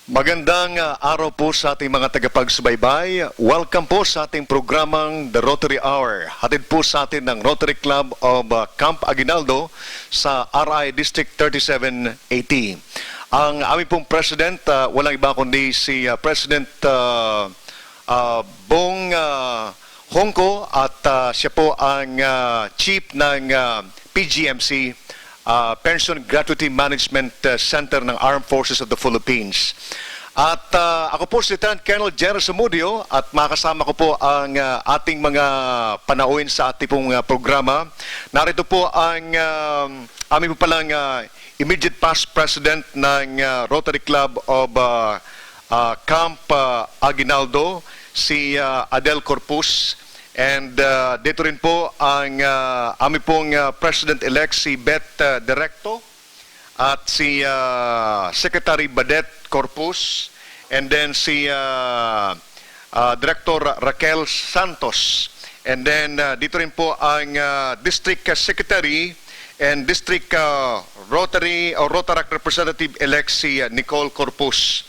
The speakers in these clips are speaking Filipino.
Magandang araw po sa ating mga tagapagsubaybay. Welcome po sa ating programang The Rotary Hour. Hatid po sa atin ng Rotary Club of Camp Aguinaldo sa RI District 3780. Ang aming pong President, walang iba kundi si President Bong Hongko at siya po ang Chief ng PGMC, Pension Gratuity Management Center ng Armed Forces of the Philippines. At ako po si Lieutenant Colonel Jerry Zamudio at makasama ko po ang ating mga panauhin sa ating pong programa. Narito po ang aming po palang immediate past president ng Rotary Club of Camp Aguinaldo, si Adel Corpus. And dito rin po ang aming pong President-elect si Beth Directo at si Secretary Badet Corpus, and then si Director Raquel Santos. And then dito rin po ang District Secretary and District Rotary or Rotaract Representative-elect si Nicole Corpus.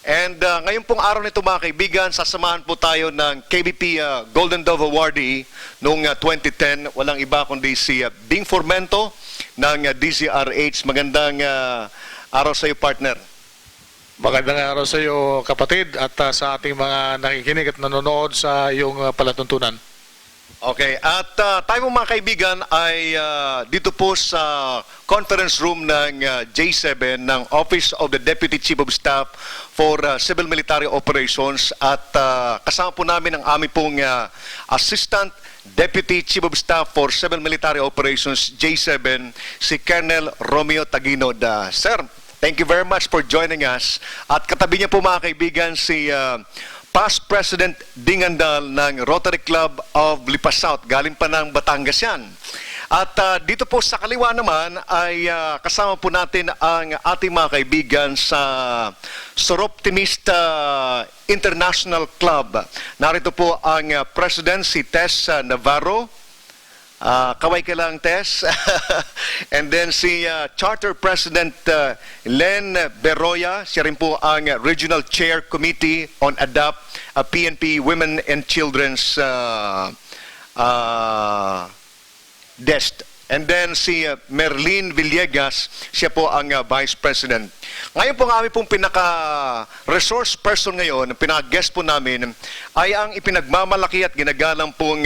And ngayon pong araw nito mga kaibigan, sasamahan po tayo ng KBP Golden Dove Awardee noong 2010. Walang iba kundi si Ding Formento ng DZRH. Magandang araw sa iyo, partner. Magandang araw sa iyo, kapatid, at sa ating mga nakikinig at nanonood sa iyong palatuntunan. Okay, at tayo mga kaibigan ay dito po sa conference room ng J7 ng Office of the Deputy Chief of Staff for Civil Military Operations, at kasama po namin ang aming pong Assistant Deputy Chief of Staff for Civil Military Operations J7, si Colonel Romeo Taguinod. Sir, thank you very much for joining us. At katabi niya po mga kaibigan si Past President Ding Andal ng Rotary Club of Lipas South. Galing pa ng Batangas yan. At dito po sa kaliwa naman ay kasama po natin ang ating mga kaibigan sa Soroptimist International Club. Narito po ang President si Tess Navarro. Kaway ka lang, Tess. And then si Charter President Len Beroya, siya rin po ang Regional Chair Committee on ADAPT, PNP Women and Children's DEST. And then si Merlin Villegas, siya po ang Vice President. Ngayon po ang aming pong pinaka-resource person ngayon, pinaka-guest po namin, ay ang ipinagmamalaki at ginagalang pong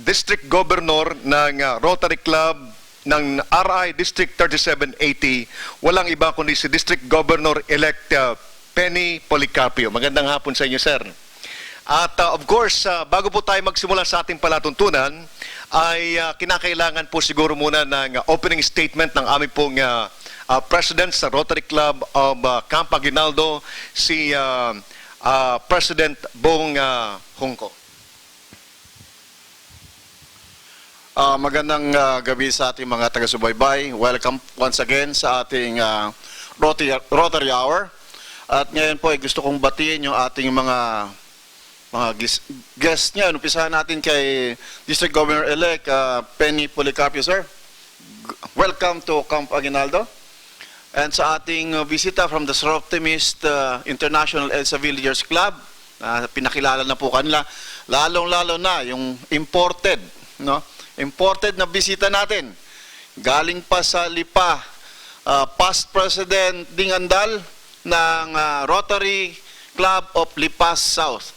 District Governor ng Rotary Club ng RI District 3780. Walang iba kundi si District Governor-elect Penny Policarpio. Magandang hapon sa inyo, sir. At of course, bago po tayo magsimula sa ating palatuntunan, ay kinakailangan po siguro muna ng opening statement ng aming pong President sa Rotary Club of Camp Aguinaldo, si President Bong Hongko. Magandang gabi sa ating mga taga-subaybay. Welcome once again sa ating Rotary Hour. At ngayon po ay gusto kong batiin yung ating mga guests niya. Umpisahan natin kay District Governor-elect Penny Policarpio, sir. Welcome to Camp Aguinaldo. And sa ating bisita from the Soroptimist International EDSA Villagers Club, pinakilala na po kanila, lalong-lalo na yung imported, no? Imported na bisita natin. Galing pa sa Lipa, past President Ding Andal ng Rotary Club of Lipas South.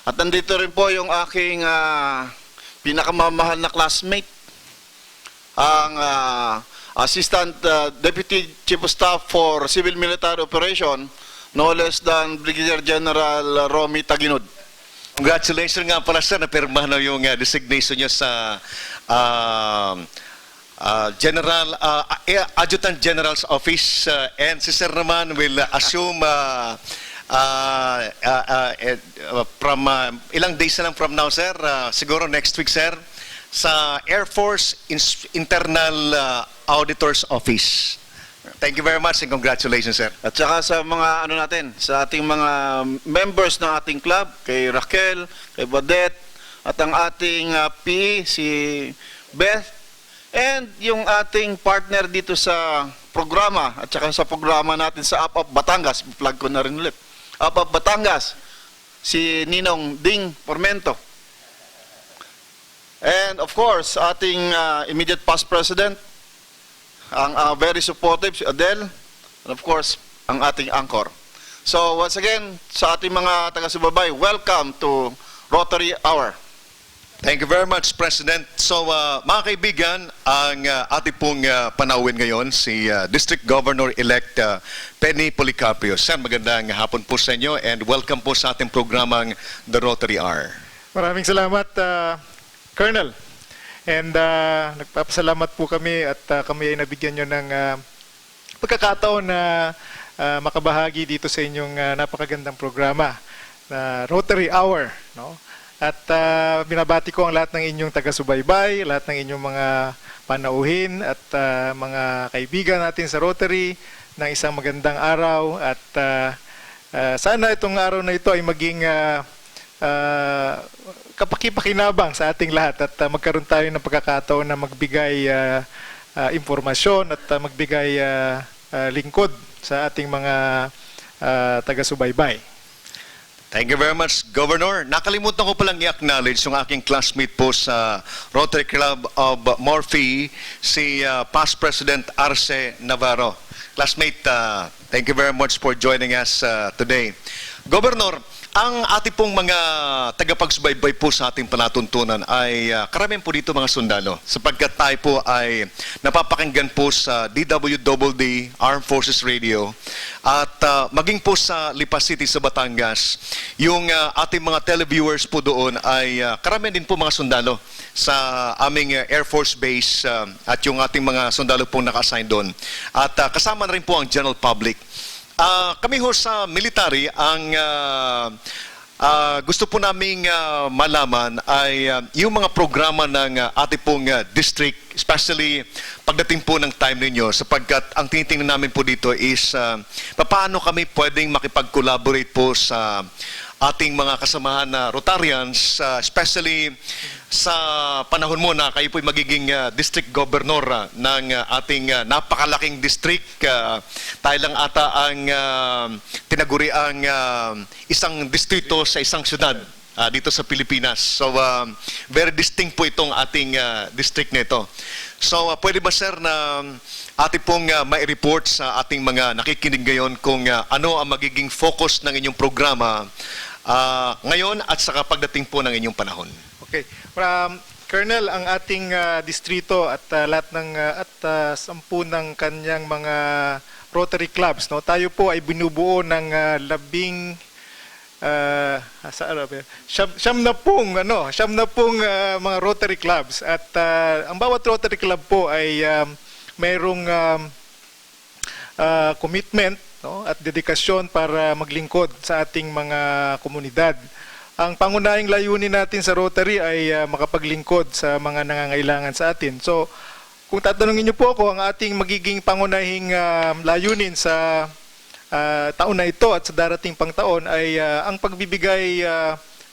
At nandito rin po yung aking pinakamamahal na classmate, ang Assistant Deputy Chief of Staff for Civil Military Operation, no less than Brigadier General Romy Taguinod. Congratulations nga pala, sir, napirmahan na yung designation nyo sa Adjutant General's Office, and si sir naman will assume from ilang days na lang from now, sir, siguro next week, sir, sa Air Force Internal Auditor's Office. Thank you very much and congratulations, sir. At saka sa mga sa ating mga members ng ating club, kay Raquel, kay Badet, at ang ating PE, si Beth, And yung ating partner dito sa programa at saka sa programa natin sa Up Batangas, plug ko na rin ulit. Up Batangas, si Ninong Ding Formento. And of course, ating immediate past president, ang very supportive, si Adele, and of course, ang ating anchor. So once again, sa ating mga taga-subaybay, welcome to Rotary Hour. Thank you very much, President. So, mga kaibigan, ang ating pong panauhin ngayon, si District Governor-elect Penny Policarpio. Sir, magandang hapon po sa inyo and welcome po sa ating programang The Rotary Hour. Maraming salamat, Colonel. And nagpapasalamat po kami at kami ay nabigyan nyo ng pagkakataon na makabahagi dito sa inyong napakagandang programa na Rotary Hour, no? At binabati ko ang lahat ng inyong taga-subaybay, lahat ng inyong mga panauhin at mga kaibigan natin sa Rotary ng isang magandang araw. At sana itong araw na ito ay maging kapaki-pakinabang sa ating lahat at magkaroon tayo ng pagkakataon na magbigay impormasyon at magbigay lingkod sa ating mga taga-subaybay. Thank you very much, Governor. Nakalimutan ko palang i-acknowledge yung aking classmate po sa Rotary Club of Morphe, si past President Arce Navarro. Classmate, thank you very much for joining us today. Governor, ang ating pong mga tagapagsubaybay po sa ating palatuntunan ay karamihan po dito mga sundalo sapagkat tayo po ay napapakinggan po sa DWDD Armed Forces Radio at maging po sa Lipa City sa Batangas, yung ating mga televiewers po doon ay karamihan din po mga sundalo sa aming Air Force Base at yung ating mga sundalo pong naka-assign doon. At kasama na rin po ang general public. Kami ho sa military, ang gusto po naming malaman ay yung mga programa ng ating pong district, especially pagdating po ng time ninyo, sapagkat ang tinitingnan namin po dito is paano kami pwedeng makipag-collaborate po sa ating mga kasamahan na Rotarians, especially sa panahon mo na kayo po'y magiging district governor ng ating napakalaking district. Tayo lang ata ang tinaguri ang isang distrito sa isang syudad dito sa Pilipinas. So, very distinct po itong ating district nito. So, pwede ba sir na ating pong mai-report sa ating mga nakikinig ngayon kung ano ang magiging focus ng inyong programa ngayon at saka pagdating po ng inyong panahon? Okay. Colonel, ang ating distrito at lahat ng 10 ng kanyang mga Rotary clubs, no? Tayo po ay binubuo ng 10 na pong mga Rotary clubs at ang bawat Rotary club po ay mayroong commitment, no, at dedikasyon para maglingkod sa ating mga komunidad. Ang pangunahing layunin natin sa Rotary ay makapaglingkod sa mga nangangailangan sa atin. So, kung tatanungin niyo po ako, ang ating magiging pangunahing layunin sa taon na ito at sa darating pang taon ay ang pagbibigay,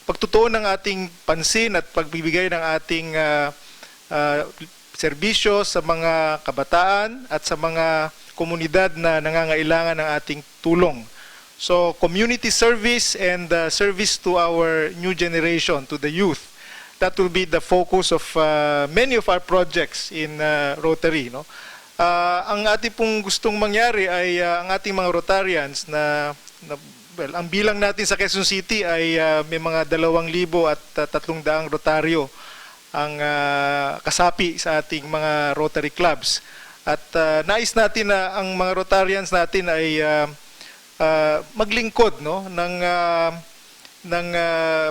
pagtutuon ng ating pansin at pagbibigay ng ating serbisyo sa mga kabataan at sa mga komunidad na nangangailangan ng ating tulong. So, community service and service to our new generation, to the youth. That will be the focus of many of our projects in Rotary, no? Ang ating pong gustong mangyari ay ang ating mga Rotarians well, ang bilang natin sa Quezon City ay may mga 2,300 Rotaryo ang kasapi sa ating mga Rotary clubs. At nais natin na ang mga Rotarians natin ay maglingkod, no, ng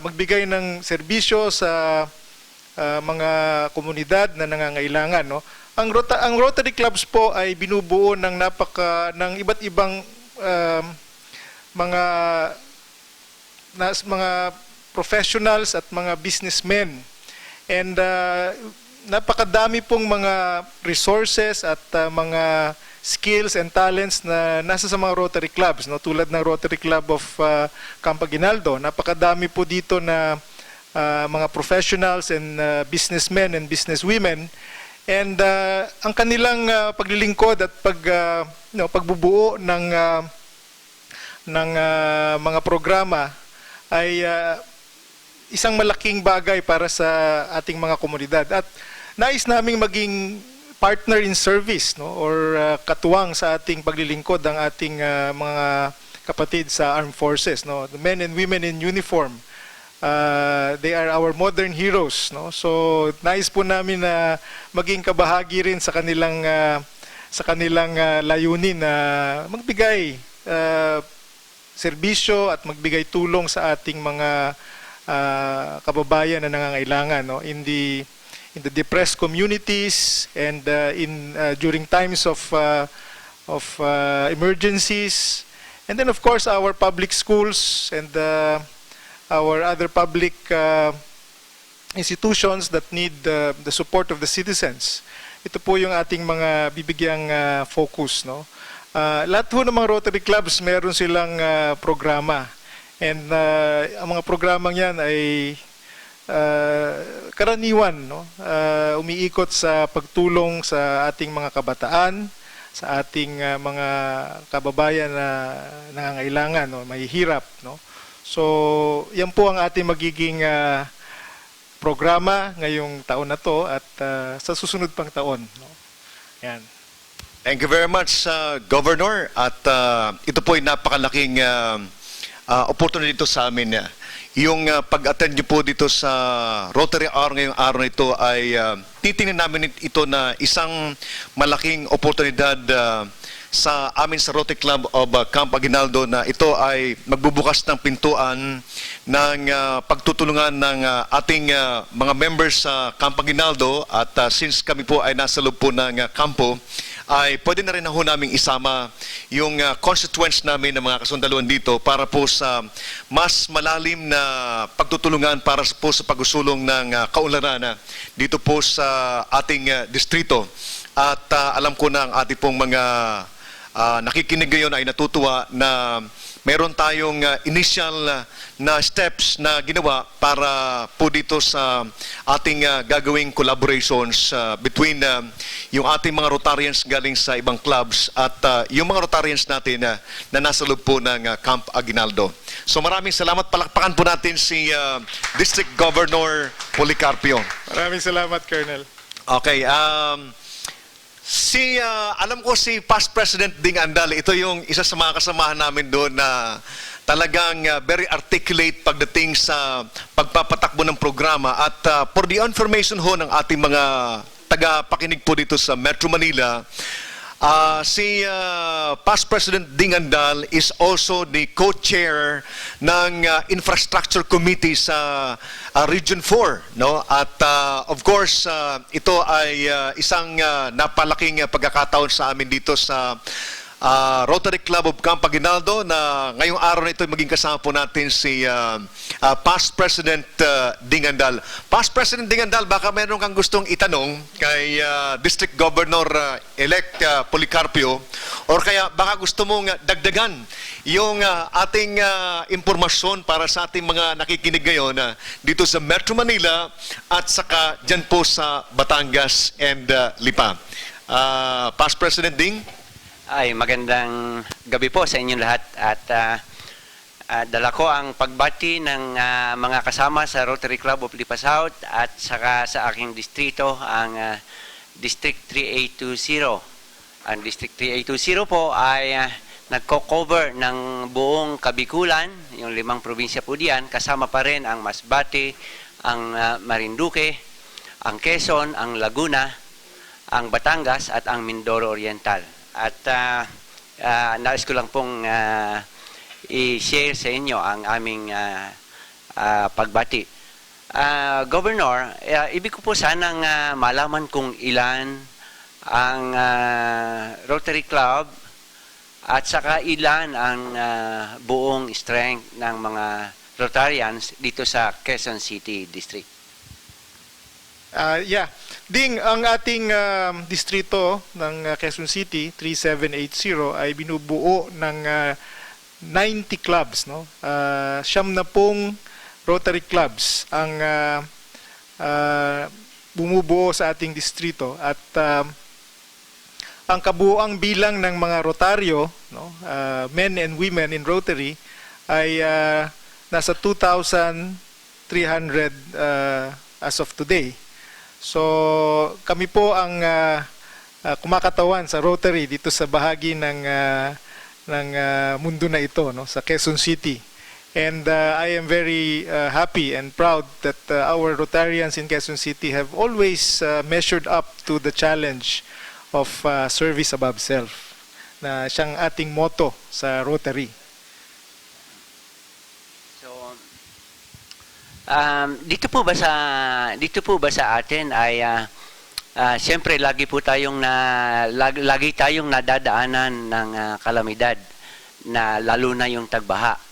magbigay ng serbisyo sa mga komunidad na nangangailangan, no. Ang Rotary clubs po ay binubuo ng ng iba't ibang mga professionals at mga businessmen. And napakadami pong mga resources at mga skills and talents na nasa sa mga Rotary clubs, no? Tulad ng Rotary Club of Camp Aguinaldo. Napakadami po dito na mga professionals and businessmen and businesswomen. And ang kanilang paglilingkod at pagbubuo ng mga programa ay isang malaking bagay para sa ating mga komunidad. At nais naming maging partner in service, no, or katuwang sa ating paglilingkod ang ating mga kapatid sa armed forces, no, the men and women in uniform. They are our modern heroes, no. So nais po namin na maging kabahagi rin sa kanilang layunin na magbigay serbisyo at magbigay tulong sa ating mga kababayan na nangangailangan, no, in the depressed communities and during times of emergencies, and then of course our public schools and our other public institutions that need the support of the citizens. Ito po yung ating mga bibigyang focus, no. Lahat po ng mga Rotary Clubs meron silang programa, and ang mga programang yan ay karaniwan, no, umiikot sa pagtulong sa ating mga kabataan, sa ating mga kababayan na nangangailangan, no, mahihirap, no. So yan po ang ating magiging programa ngayong taon na to at sa susunod pang taon, no. Yan. Thank you very much, Governor. At ito po ay napakalaking opportunity dito sa amin. Yung pag-attend niyo po dito sa Rotary Hour ngayong araw na ito ay titingnan namin ito na isang malaking oportunidad sa amin sa Rotary Club of Camp Aguinaldo, na ito ay magbubukas ng pintuan ng pagtutulungan ng ating mga members sa Camp Aguinaldo. At since kami po ay nasa loob po ng kampo, ay pwede na rin na ho namin isama yung constituents namin ng mga kasundaluhan dito para po sa mas malalim na pagtutulungan para po sa pagsusulong ng kaunlaran dito po sa ating distrito. At alam ko na ang ating pong mga nakikinig ngayon ay natutuwa na meron tayong initial na steps na ginawa para po dito sa ating gagawing collaborations between yung ating mga Rotarians galing sa ibang clubs at yung mga Rotarians natin na nasa loob po ng Camp Aguinaldo. So maraming salamat. Palakpakan po natin si District Governor Policarpio. Maraming salamat, Colonel. Okay, alam ko si Past President Ding Andal, ito yung isa sa mga kasamahan namin doon na talagang very articulate pagdating sa pagpapatakbo ng programa. At for the information ho ng ating mga tagapakinig po dito sa Metro Manila, si Past President Ding Andal is also the co-chair ng Infrastructure Committee sa Region 4, no? At of course, ito ay isang napalaking pagkakataon sa amin dito sa Rotary Club of Camp Aguinaldo na ngayong araw na ito maging kasama po natin si Past President Ding Andal. Past President Ding Andal, baka meron kang gustong itanong kay District Governor-elect Policarpio, or kaya baka gusto mong dagdagan yung ating impormasyon para sa ating mga nakikinig ngayon dito sa Metro Manila at saka dyan po sa Batangas and Lipa. Past President Ding? Ay, magandang gabi po sa inyong lahat at dala ko ang pagbati ng mga kasama sa Rotary Club of Lipa South at saka sa aking distrito, ang District 3820. Ang District 3820 po ay nagko-cover ng buong Kabikulan, yung 5 probinsya po diyan, kasama pa rin ang Masbate, ang Marinduque, ang Quezon, ang Laguna, ang Batangas at ang Mindoro Oriental. At nais ko lang pong i-share sa inyo ang aming pagbati. Governor, ibig ko po sanang malaman kung ilan ang Rotary Club at saka ilan ang buong strength ng mga Rotarians dito sa Quezon City District. Yeah. Ding, ang ating distrito ng Quezon City, 3780, ay binubuo ng 90 clubs, no? 90 Rotary clubs ang bumubuo sa ating distrito at ang kabuuang bilang ng mga Rotaryo, no, men and women in Rotary ay nasa 2,300 as of today. So kami po ang kumakatawan sa Rotary dito sa bahagi ng mundo na ito, no, sa Quezon City. And I am very happy and proud that our Rotarians in Quezon City have always measured up to the challenge of service above self, na siyang ating motto sa Rotary. So dito po ba sa atin ay siyempre lagi tayong nadadaanan ng kalamidad, na lalo na yung tagbaha.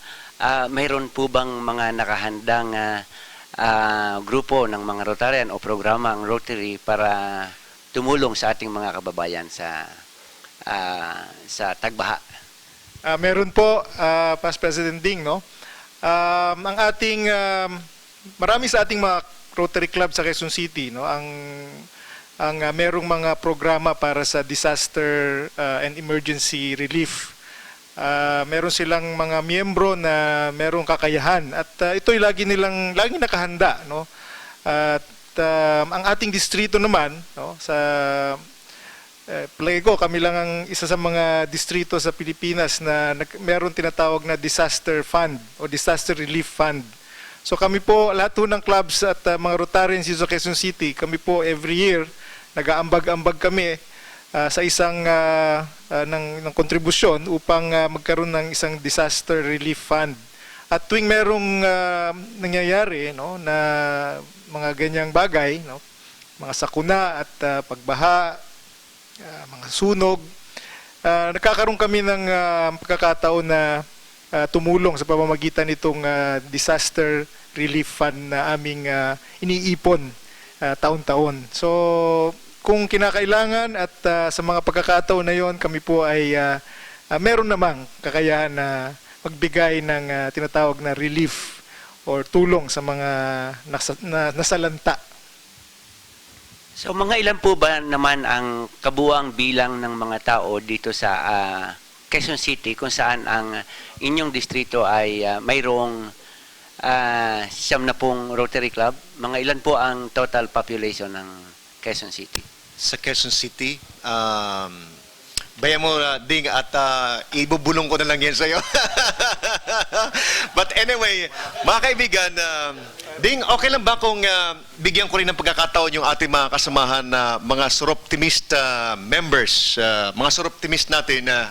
Mayroon po bang mga nakahandang grupo ng mga Rotarian o programa ang Rotary para tumulong sa ating mga kababayan sa tagbaha? Meron po, Past President Ding, no? Ang ating marami sa ating mga Rotary Club sa Quezon City, no, ang merong mga programa para sa disaster and emergency relief. Meron silang mga miyembro na merong kakayahan at ito'y lagi nakahanda, no? At ang ating distrito naman, no, sa palagay ko kami lang ang isa sa mga distrito sa Pilipinas na meron tinatawag na disaster fund o disaster relief fund. So kami po, lahat po ng clubs at mga Rotarians sa Quezon City, kami po every year nag-aambag-ambag kami sa isang ng kontribusyon upang magkaroon ng isang disaster relief fund. At tuwing merong nangyayari, no, na mga ganyang bagay, no, mga sakuna at pagbaha, mga sunog, nagkakaroon kami ng pagkakataon na tumulong sa pamamagitan nitong disaster relief fund na aming iniipon taon-taon. So kung kinakailangan at sa mga pagkakataon na yon, kami po ay meron namang kakayahan na magbigay ng tinatawag na relief or tulong sa mga nasalanta. So mga ilan po ba naman ang kabuuang bilang ng mga tao dito sa Quezon City kung saan ang inyong distrito ay mayroong 90 Rotary Club? Mga ilan po ang total population ng Quezon City? Sa Quezon City, bayan mo, Ding, at ibubulong ko na lang yan sa'yo. But anyway, mga kaibigan, Ding, okay lang ba kung bigyan ko rin ng pagkakataon yung ating mga kasamahan na mga Soroptimist members, mga Soroptimist natin na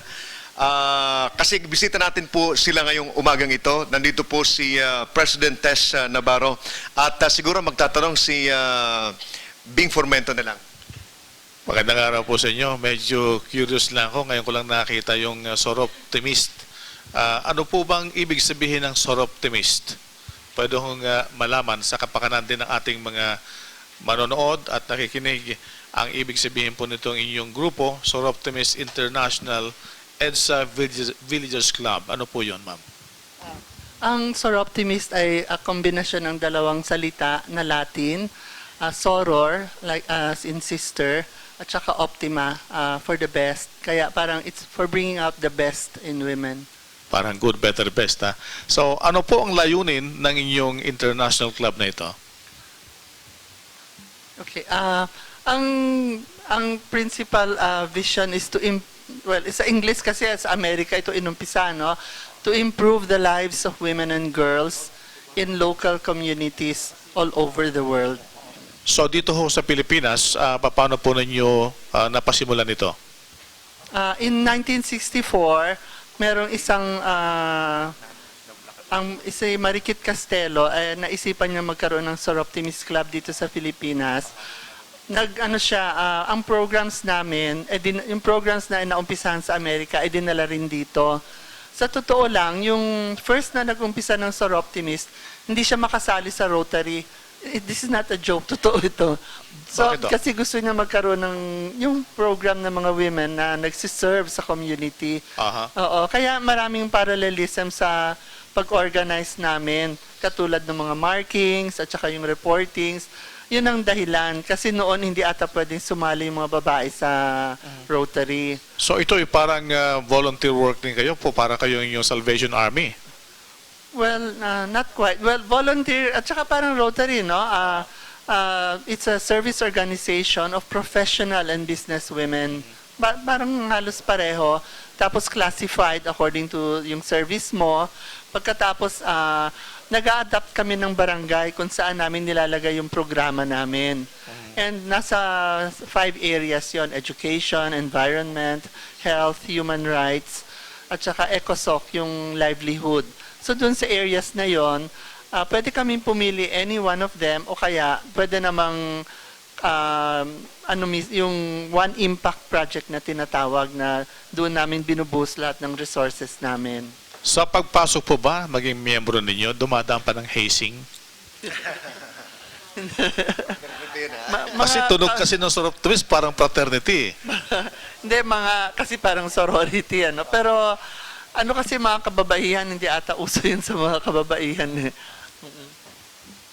kasi bisita natin po sila ngayong umagang ito. Nandito po si President Tess Navarro at siguro magtatanong si Bing Formento na lang. Magandang araw po sa inyo. Medyo curious lang ako. Ngayon ko lang nakita yung Soroptimist. Ano po bang ibig sabihin ng Soroptimist? Pwede kong malaman sa kapakanan din ng ating mga manonood at nakikinig ang ibig sabihin po nitong inyong grupo, Soroptimist International EDSA Villagers Club. Ano po yun, ma'am? Ang Soroptimist ay kombinasyon ng dalawang salita na Latin, soror, like as in sister, at saka optima, for the best. Kaya parang it's for bringing out the best in women. Parang good, better, best, ha? So, ano po ang layunin ng inyong international club na ito? Okay. Ang principal vision is to sa English kasi sa Amerika ito inumpisa, no? To improve the lives of women and girls in local communities all over the world. So, dito ho sa Pilipinas, paano po ninyo napasimulan ito? In 1964, merong isang Marikit Castelo, naisipan niya magkaroon ng Soroptimist Club dito sa Pilipinas. Ang programs namin, yung programs na naumpisahan sa Amerika, ay dinala rin dito. Sa totoo lang, yung first na nag-umpisa ng Soroptimist, hindi siya makasali sa Rotary. This is not a joke, totoo ito. So, kasi gusto niya magkaroon ng yung program ng mga women na nagsiserve sa community. Oo, kaya maraming parallelism sa pag-organize namin, katulad ng mga markings at saka yung reportings. Yun ang dahilan. Kasi noon hindi ata pwedeng sumali yung mga babae sa Rotary. So ito ay parang volunteer work din kayo po, para kayo yung Salvation Army. Well, not quite. Well, volunteer at saka parang Rotary, no? It's a service organization of professional and business women. Parang halos pareho. Tapos classified according to yung service mo. Pagkatapos, nag-a-adapt kami ng barangay kung saan namin nilalagay yung programa namin. And nasa 5 areas yon: education, environment, health, human rights, at saka ECOSOC, yung livelihood. So dun sa areas na yon, pwede kaming pumili any one of them, o kaya pwede namang yung one impact project na tinatawag, na doon namin binuboost lahat ng resources namin. Sa pagpasok po ba, maging miyembro ninyo, dumadaan pa ng hazing? Kasi tunog kasi ng Sorop Twist, parang fraternity. Hindi, kasi parang sorority, ano. Pero, kasi mga kababaihan, hindi ata uso yun sa mga kababaihan.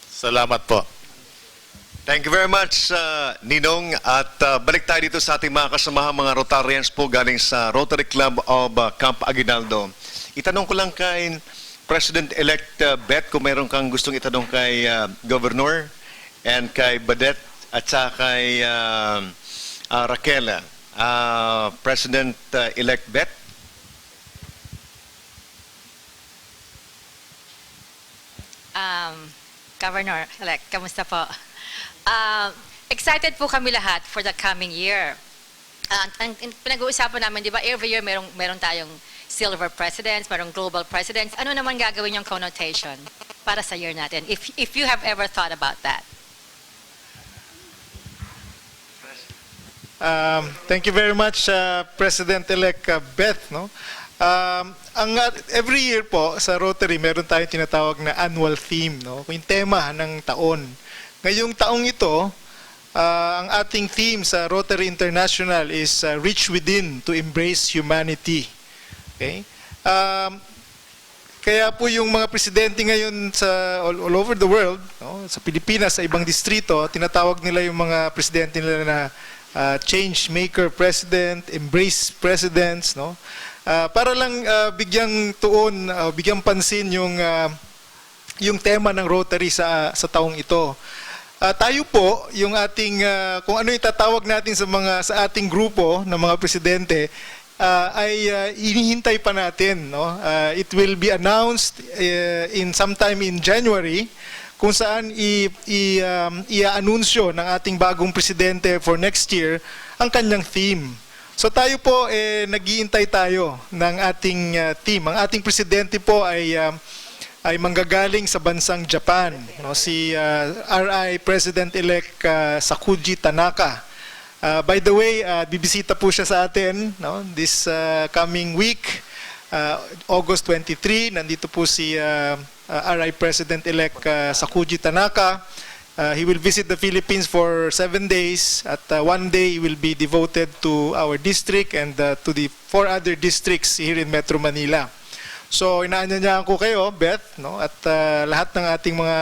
Salamat po. Thank you very much, Ninong. At balik tayo dito sa ating mga kasamahan, mga Rotarians po galing sa Rotary Club of Camp Aguinaldo. Itanong ko lang kay President-elect Beth kung meron kang gustong itanong kay Governor and kay Badet at saka kay Raquel. President-elect Beth? Governor-elect, kamusta po? Excited po kami lahat for the coming year. Ang pinag-uusapan namin, di ba, every year meron tayong silver presidents, merong global presidents. Ano naman gagawin yung connotation para sa year natin? If you have ever thought about that. Thank you very much, President-elect Beth. No? Every year po sa Rotary, meron tayong tinatawag na annual theme, no? Yung tema ng taon. Ngayong taong ito, ang ating theme sa Rotary International is Reach Within to Embrace Humanity. Okay? Kaya po yung mga presidente ngayon all over the world, no, sa Pilipinas, sa ibang distrito, tinatawag nila yung mga presidente nila na change maker president, embrace presidents, no? Para lang bigyang tuon, bigyang pansin yung tema ng Rotary sa taong ito. Tayo po, yung ating kung ano itatawag natin sa ating grupo ng mga presidente, ay inihintay pa natin, no? It will be announced sometime in January, kung saan i-anunsyo ng ating bagong presidente for next year ang kanyang theme. So tayo po, nag-iintay tayo ng ating team. Ang ating presidente po ay manggagaling sa bansang Japan, no? Si RI President-elect Sakuji Tanaka. By the way, bibisita po siya sa atin, no? This coming week, August 23, nandito po si RI President-elect Sakuji Tanaka. He will visit the Philippines for 7 days. At 1 day he will be devoted to our district and to the 4 other districts here in Metro Manila. So inaanyayahan ko kayo, Beth, no? At lahat ng ating mga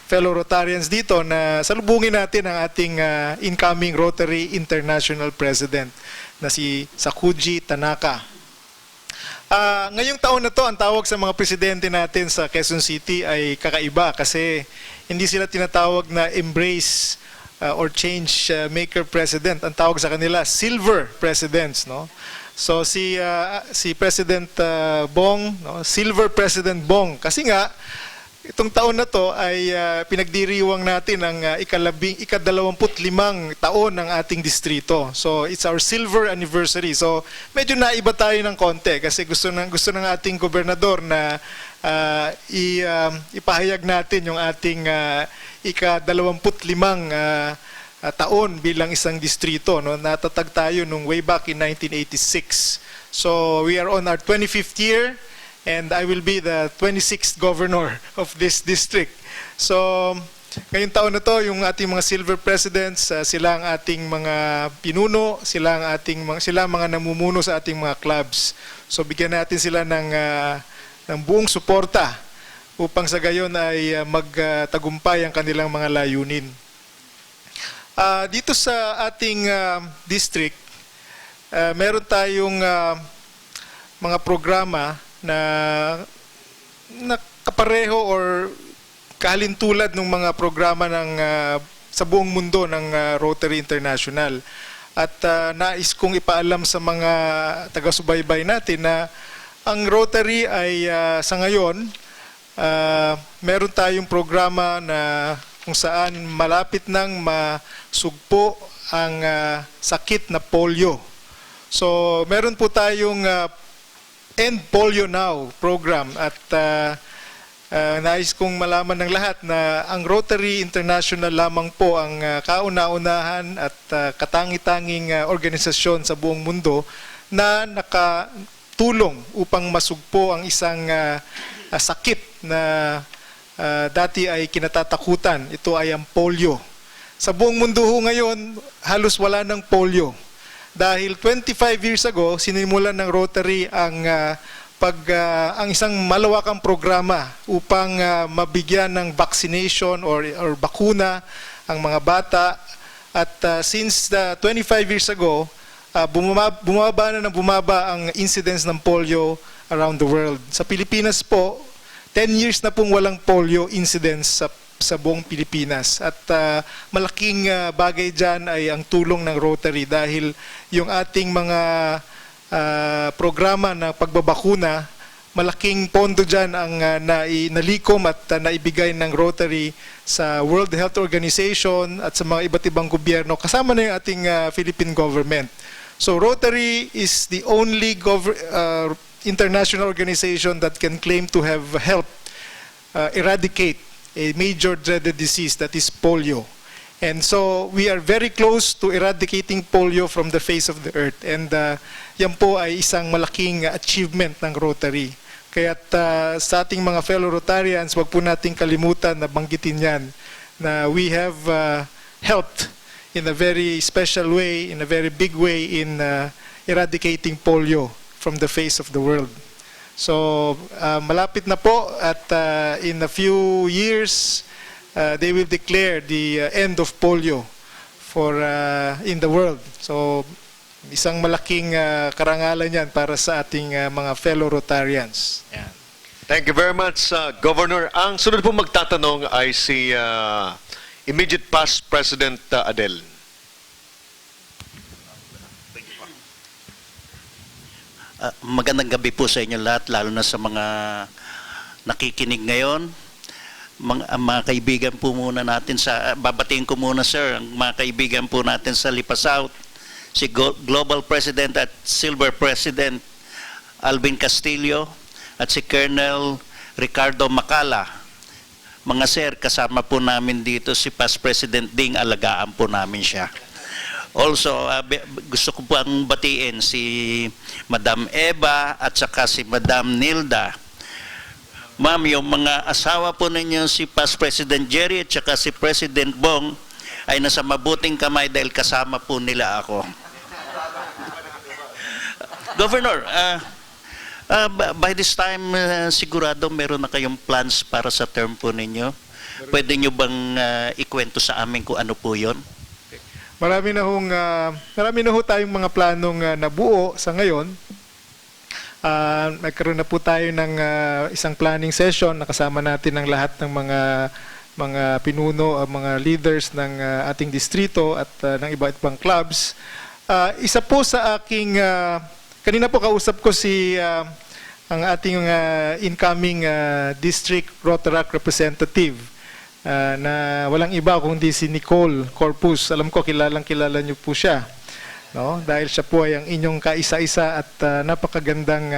fellow Rotarians dito na salubungin natin ang ating incoming Rotary International President na si Sakuji Tanaka. Ngayong taon na to, ang tawag sa mga presidente natin sa Quezon City ay kakaiba kasi hindi sila tinatawag na embrace or change maker president. Ang tawag sa kanila, silver presidents, no? So si President Bong, no? Silver President Bong, kasi nga itong taon na to ay pinagdiriwang natin ang ika-25 taon ng ating distrito. So it's our silver anniversary. So medyo naiba tayo ng konti kasi gusto ng ating gobernador na ipahayag natin yung ating ika-25 taon bilang isang distrito, no? Natatag tayo nung way back in 1986. So we are on our 25th year and I will be the 26th governor of this district. So ngayong taon na to, yung ating mga silver presidents, sila ang ating mga pinuno, sila ang mga namumuno sa ating mga clubs. So bigyan natin sila ng buong suporta upang sa gayon ay magtagumpay ang kanilang mga layunin. Dito sa ating district, meron tayong mga programa na kapareho or kahalintulad ng mga programa sa buong mundo ng Rotary International. At nais kong ipaalam sa mga taga-subaybay natin na ang Rotary ay sa ngayon, meron tayong programa na kung saan malapit nang masugpo ang sakit na polio. So, meron po tayong End Polio Now program at nais kong malaman ng lahat na ang Rotary International lamang po ang kauna-unahan at katangi-tanging organisasyon sa buong mundo na nakatulong upang masugpo ang isang sakit na dati ay kinatatakutan. Ito ay ang polio. Sa buong mundo ho ngayon, halos wala ng polio. Dahil 25 years ago, sinimulan ng Rotary ang isang malawakang programa upang mabigyan ng vaccination or bakuna ang mga bata. At since 25 years ago, bumaba ang incidence ng polio around the world. Sa Pilipinas po, 10 years na pong walang polio incidence sa buong Pilipinas. At malaking bagay dyan ay ang tulong ng Rotary dahil yung ating mga programa na pagbabakuna, malaking pondo dyan ang nalikom at naibigay ng Rotary sa World Health Organization at sa mga iba't ibang gobyerno, kasama na yung ating Philippine government. So Rotary is the only international organization that can claim to have helped eradicate a major dreaded disease, that is polio. And so we are very close to eradicating polio from the face of the earth. And yan po ay isang malaking achievement ng Rotary. Kaya't sa ating mga fellow Rotarians, wag po nating kalimutan na banggitin yan na we have helped in a very special way, in a very big way in eradicating polio from the face of the world. So, malapit na po at in a few years, they will declare the end of polio in the world. So, isang malaking karangalan yan para sa ating mga fellow Rotarians. Yan. Thank you very much, Governor. Ang sunod po magtatanong ay si immediate past President Adel. Magandang gabi po sa inyo lahat, lalo na sa mga nakikinig ngayon. Mga kaibigan po muna natin babatiin ko muna sir, ang mga kaibigan po natin sa Lipa South, si Global President at Silver President Alvin Castillo at si Colonel Ricardo Macala. Mga sir, kasama po namin dito si Past President Ding, alagaan po namin siya. Also, gusto ko po ang batiin si Madam Eva at saka si Madam Nilda. Ma'am, yung mga asawa po ninyo, si Past President Jerry at saka si President Bong, ay nasa mabuting kamay dahil kasama po nila ako. Governor, by this time, sigurado meron na kayong plans para sa term po ninyo. Pwede nyo bang ikwento sa amin kung ano po yun? Marami na ho tayong mga planong nabuo sa ngayon. Nagkaroon na po tayo ng isang planning session, nakasama natin ang lahat ng mga pinuno, mga leaders ng ating distrito at ng iba't ibang clubs. Isa po sa aking, kanina po kausap ko ang ating incoming district Rotaract representative, na walang iba kundi si Nicole Corpus. Alam ko kilala niyo po siya, no? Dahil siya po ay ang inyong kaisa-isa at napakagandang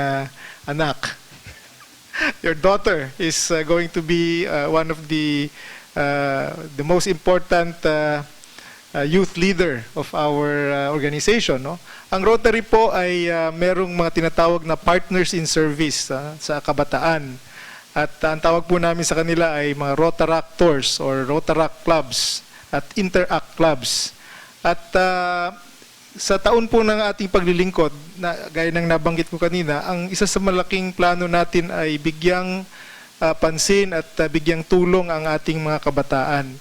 anak. Your daughter is going to be one of the most important youth leader of our organization, no? Ang Rotary po ay merong mga tinatawag na partners in service sa kabataan. At ang tawag po namin sa kanila ay mga Rotaractors or Rotaract clubs at Interact clubs. At sa taon po ng ating paglilingkod, gaya ng nabanggit ko kanina, ang isa sa malaking plano natin ay bigyang pansin at bigyang tulong ang ating mga kabataan.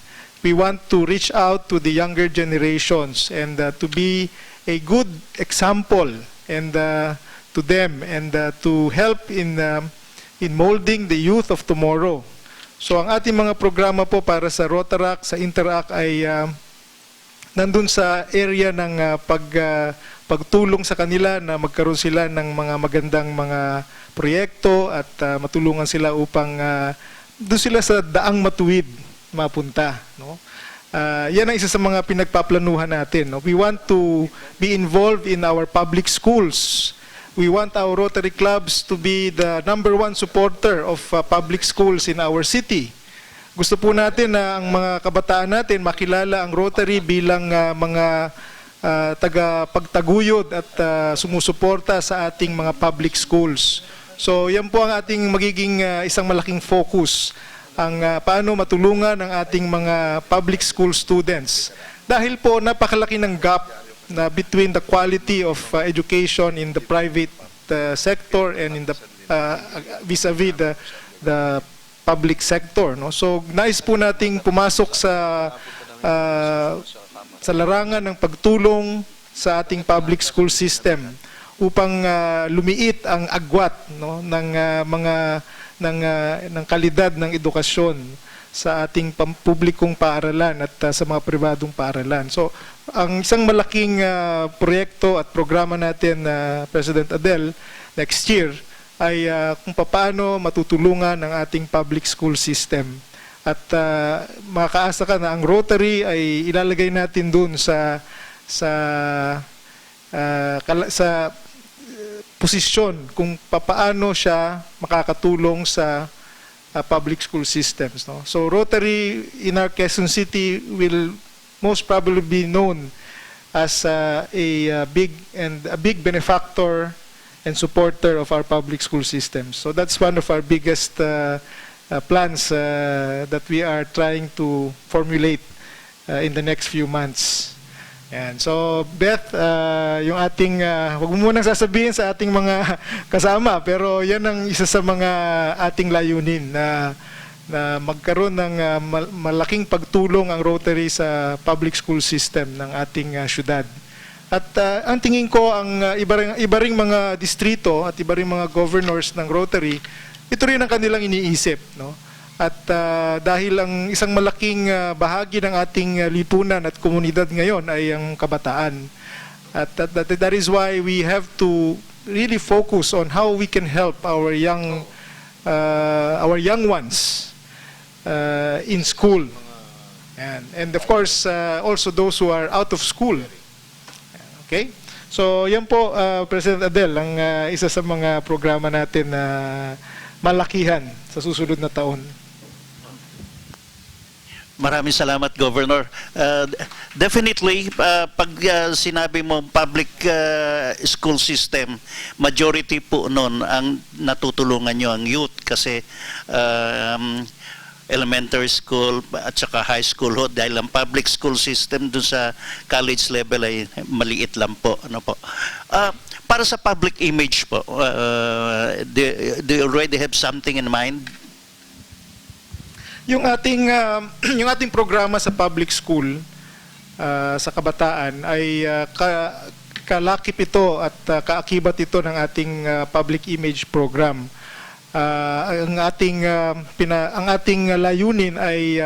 we want to reach out to the younger generations and to be a good example and to them and to help in molding the youth of tomorrow. So ang ating mga programa po para sa Rotaract, sa Interact ay nandun sa area ng pagtulong sa kanila na magkaroon sila ng mga magandang mga proyekto at matulungan sila upang doon sila sa daang matuwid mapunta, no? Yan ang isa sa mga pinagpaplanuhan natin, no? We want to be involved in our public schools. We want our Rotary clubs to be the #1 supporter of public schools in our city. Gusto po natin na ang mga kabataan natin makilala ang Rotary bilang mga tagapagtaguyod at sumusuporta sa ating mga public schools. So yan po ang ating magiging isang malaking focus, ang paano matulungan ang ating mga public school students. Dahil po napakalaki ng gap na between the quality of education in the private sector and in the vis-a-vis the public sector, no? So nais po nating pumasok sa larangan ng pagtulong sa ating public school system upang lumiit ang agwat, no, ng kalidad ng edukasyon sa ating publikong paaralan at sa mga pribadong paaralan. So, ang isang malaking proyekto at programa natin, President Adel, next year ay kung paano matutulungan ang ating public school system. At makaasa ka na ang Rotary ay ilalagay natin dun sa posisyon kung paano siya makakatulong sa public school systems, no? So Rotary in our Quezon City will most probably be known as a big benefactor and supporter of our public school systems. So that's one of our biggest plans that we are trying to formulate in the next few months. Yan. So, Beth, yung ating, huwag mo munang sasabihin sa ating mga kasama, pero yan ang isa sa mga ating layunin na magkaroon ng malaking pagtulong ang Rotary sa public school system ng ating syudad. At ang tingin ko, ang iba ring mga distrito at iba ring mga governors ng Rotary, ito rin ang kanilang iniisip, no? At dahil ang isang malaking bahagi ng ating lipunan at komunidad ngayon ay ang kabataan. At that is why we have to really focus on how we can help our young ones in school. And of course, also those who are out of school. Okay? So, yan po, President Adel, ang isa sa mga programa natin na malakihan sa susunod na taon. Maraming salamat, Governor. Definitely, pag sinabi mo public school system, majority po nun ang natutulungan nyo ang youth kasi elementary school at saka high school ho, dahil ang public school system dun sa college level ay maliit lang po. Ano po? Para sa public image po, do you already have something in mind? Yung ating programa sa public school sa kabataan ay kalakip ito at kaakibat ito ng ating public image program. Ang ating layunin ay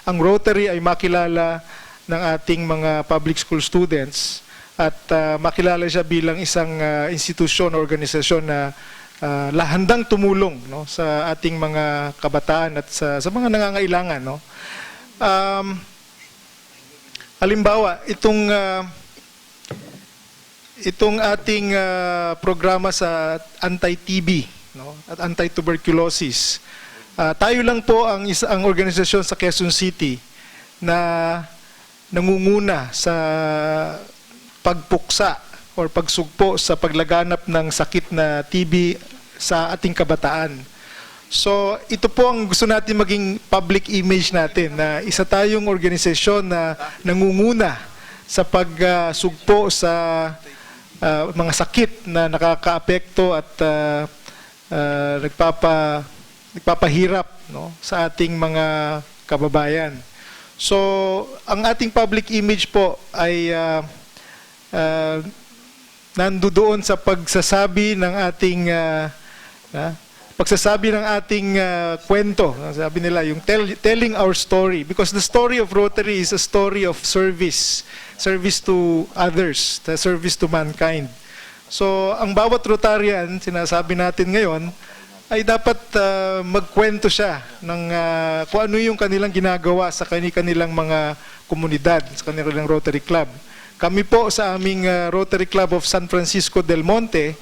ang Rotary ay makilala ng ating mga public school students at makilala siya bilang isang institusyon, organisasyon na handang tumulong, no, sa ating mga kabataan at sa mga nangangailangan, no. Halimbawa, itong ating programa sa anti-TB, no, at anti-tuberculosis. Tayo lang po ang organisasyon sa Quezon City na nangunguna sa pagpuksa or pagsugpo sa paglaganap ng sakit na TB sa ating kabataan. So, ito po ang gusto natin maging public image natin, na isa tayong organisasyon na nangunguna sa pagsugpo sa mga sakit na nakakaapekto at nagpapahirap, no, sa ating mga kababayan. So, ang ating public image po ay nandoon sa pagsasabi ng ating kwento. Sabi nila, yung telling our story. Because the story of Rotary is a story of service. Service to others, the service to mankind. So, ang bawat Rotarian, sinasabi natin ngayon, ay dapat magkwento siya ng kung ano yung kanilang ginagawa sa kanilang mga komunidad, sa kanilang Rotary Club. Kami po sa aming Rotary Club of San Francisco del Monte,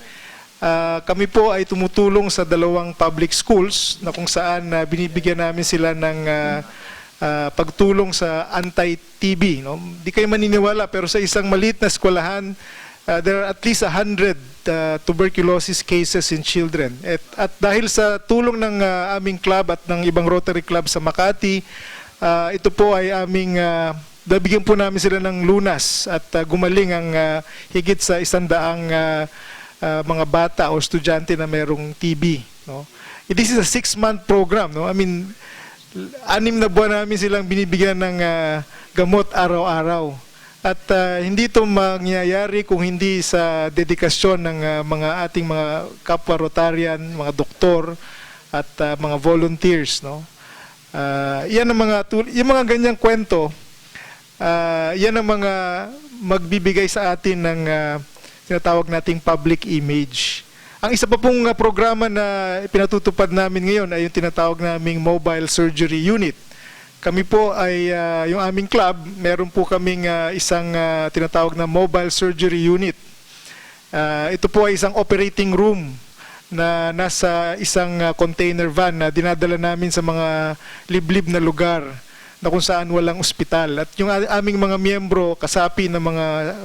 kami po ay tumutulong sa 2 public schools na kung saan binibigyan namin sila ng pagtulong sa anti-TB. No? Di kayo maniniwala, pero sa isang maliit na eskwelahan, there are at least 100 tuberculosis cases in children. At dahil sa tulong ng aming club at ng ibang Rotary Club sa Makati, ito po ay aming nabigyan po namin sila ng lunas at gumaling ang higit sa 100 mga bata o estudyante na mayroong TB. No? This is a 6-month program. No? I mean, 6 na buwan namin silang binibigyan ng gamot araw-araw. At hindi ito mangyayari kung hindi sa dedikasyon ng mga ating mga kapwa Rotarian, mga doktor at mga volunteers. No? Yan ang yung mga ganyang kwento, yan ang mga magbibigay sa atin ng tinatawag nating public image. Ang isa pa pong programa na pinatutupad namin ngayon ay yung tinatawag naming Mobile Surgery Unit. Kami po ay, yung aming club, meron po kaming isang tinatawag na Mobile Surgery Unit. Ito po ay isang operating room na nasa isang container van na dinadala namin sa mga liblib na lugar na kung saan walang ospital. At yung aming mga miyembro, kasapi ng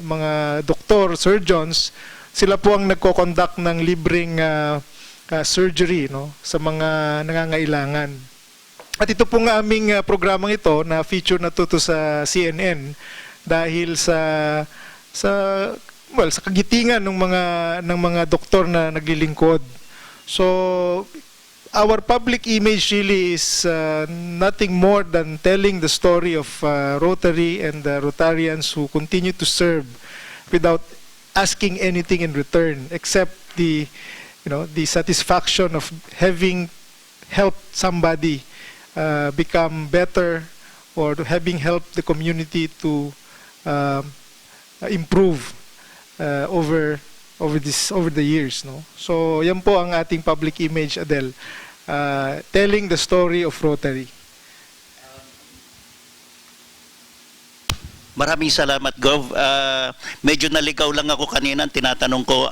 mga doktor, surgeons, sila po ang nagko-conduct ng libreng surgery, no, sa mga nangangailangan. At ito pong aming programang ito na feature na to sa CNN dahil sa kagitingan ng mga doktor na naglilingkod. So our public image really is nothing more than telling the story of Rotary and the Rotarians who continue to serve without asking anything in return except the satisfaction of having helped somebody become better or having helped the community to improve over the years, no? So yan po ang ating public image, Adel, telling the story of Rotary. Maraming salamat, Gov. Medyo naligaw lang ako kanina, tinatanong ko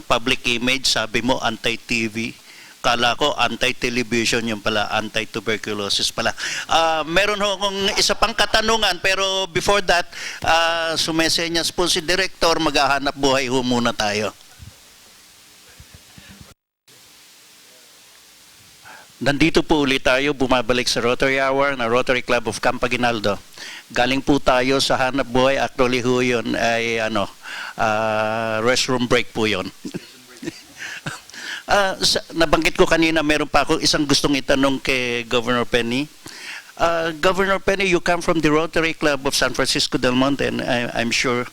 public image, sabi mo anti-TV. Kala ko anti-television, yung pala anti-tuberculosis pala. Meron akong isa pang katanungan, pero before that, sumesenyas po si Director, maghahanap buhay ho muna tayo. Nandito po ulit tayo, bumabalik sa Rotary Hour na Rotary Club of Camp Aguinaldo. Galing po tayo sa hanap buhay, actually ho yun ay restroom break po yun. Nabanggit ko kanina, meron pa ako isang gustong itanong kay Governor Penny. Governor Penny, you come from the Rotary Club of San Francisco del Monte, and I'm sure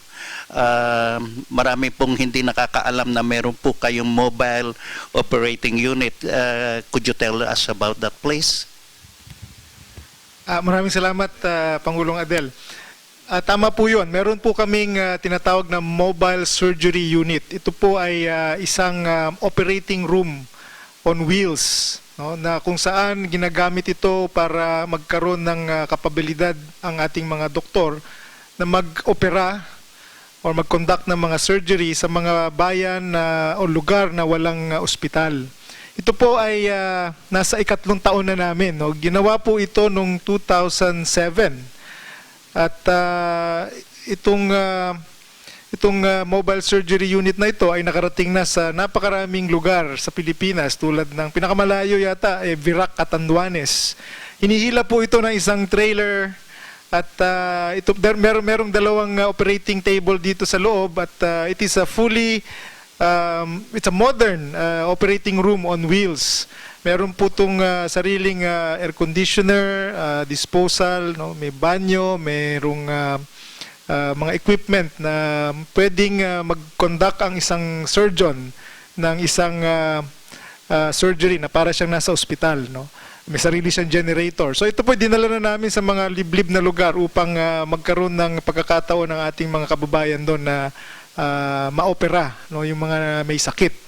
marami pong hindi nakakaalam na meron po kayong mobile operating unit. Could you tell us about that place? Maraming salamat, Pangulong Adel. Tama po yun. Meron po kaming tinatawag na Mobile Surgery Unit. Ito po ay isang operating room on wheels, no, na kung saan ginagamit ito para magkaroon ng kapabilidad ang ating mga doktor na mag-opera o mag-conduct ng mga surgery sa mga bayan o lugar na walang ospital. Ito po ay nasa 3 taon na namin. No? Ginawa po ito noong 2007. At itong mobile surgery unit na ito ay nakarating na sa napakaraming lugar sa Pilipinas, tulad ng pinakamalayo yata Virac, Catanduanes. Hinihila po ito ng isang trailer at merong 2 operating table dito sa loob at it is a fully it's a modern operating room on wheels Meron po itong sariling air conditioner, disposal, no? May banyo, mayroong mga equipment na pwedeng mag-conduct ang isang surgeon ng isang surgery na para siyang nasa ospital, no? May sarili siyang generator. So ito po dinala na namin sa mga liblib na lugar upang magkaroon ng pagkakataon ng ating mga kababayan doon na maopera, no, yung mga may sakit.